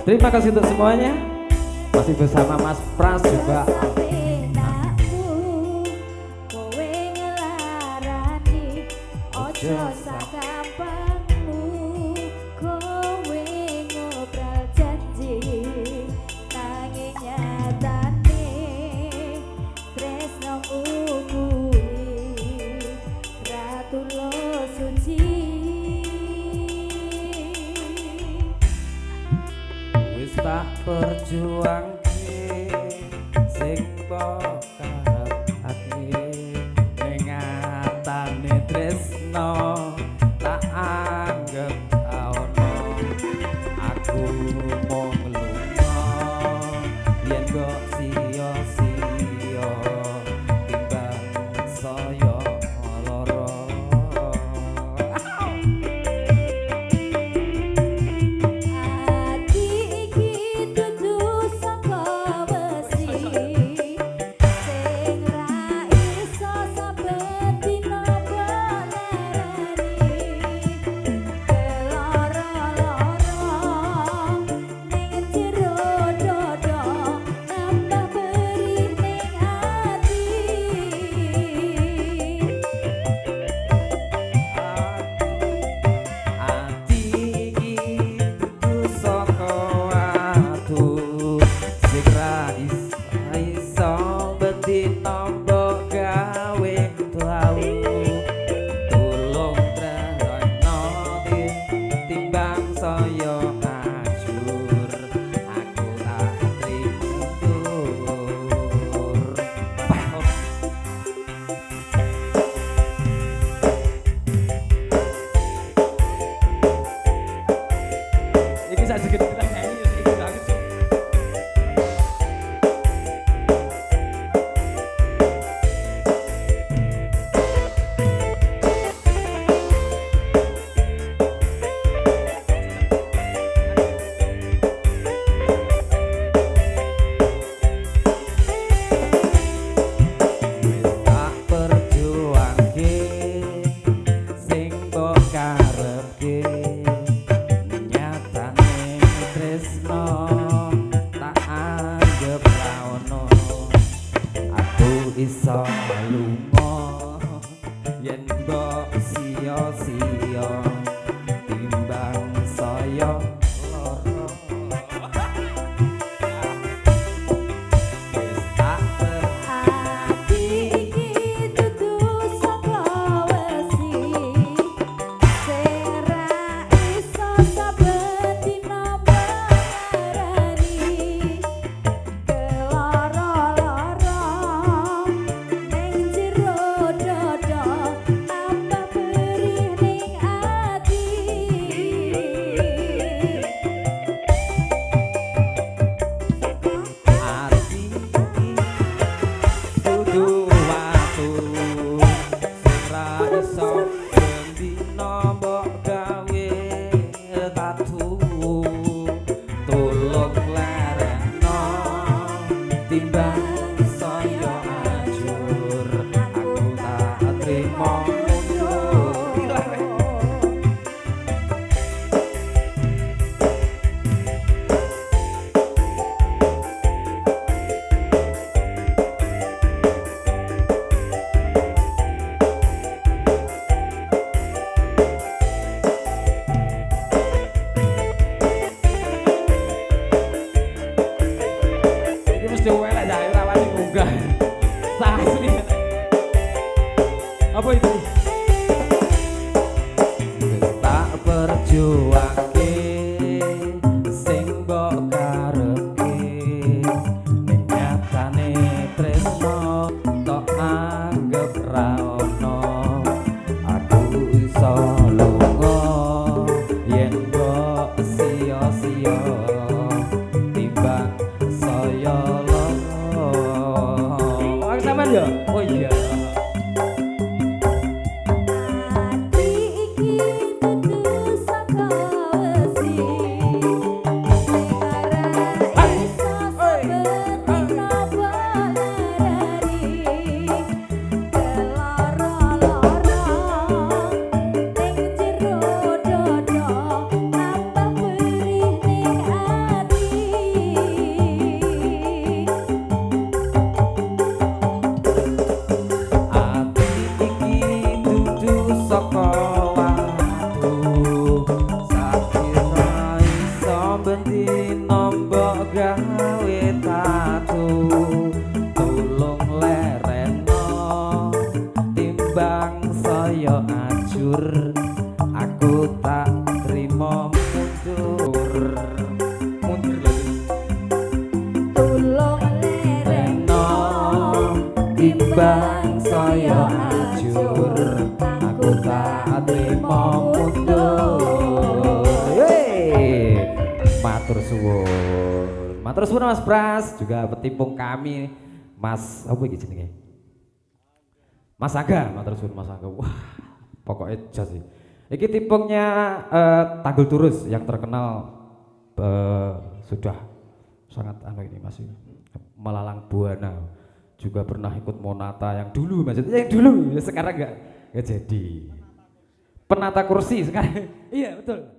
Terima kasih untuk semuanya. Masih bersama Mas Pras juga. Ojo sakampangmu kowe ngobrol janji nanging nyatane tresnomu kuwi ratu lo suci Wis tak perjuangke sing mbok karepake ning atane tresno tak anggap ono aku mung lunga yen kok sia-sia timbang saya lara ati iki dudu saka besi sing ra iso saben dina balerani keloro-loro ning jero dodo nambah perih ning ati ati iki dudu saka watu sing ra iso betina mbok gawe tau tulung treno timbang saya ajur aku tak trimundur iki sak segede bilang nyanyi iki bagus. Wis tak perjuangke sing mbok karepke nyatane tresno tak anggap ra ono aku iso lunga yen mbok sia-sia timbang saya lara wis tak ati iki dudu saka wesi sing ra iso saben dina balerani keloro-loro ning jero dodo nambah perih ning ati ati dudu watu sing ra iso bendina mbok gawe tatu tulung lereno timbang saya ajur aku tak trimo mundur ini mesti welek dah ora wani munggah asli apa itu wis tak perjuangke sing mbok karepke ning nyatane tresno tok anggap ra ono aku iso lunga yen mbok sia-sia timbang saya lara aku sampean ya oh iya ati iki dudu saka wesi sing ra iso saben dina balerani keloro-loro ning timbang saya ajur aku tak terima mundur tulung lereno timbang saya ajur aku tak terima mundur. Yeay, matur suwun Mas Pras, juga petimpung kami Mas apa iki jenenge Mas Aga, matur suwun Mas Aga. Wah pokoknya jas sih iki timpungnya Tanggul Turus yang terkenal sudah sangat ini Mas Melalang Buana, juga pernah ikut Monata yang dulu maksudnya yang dulu ya sekarang enggak jadi penata kursi sekarang. Iya betul.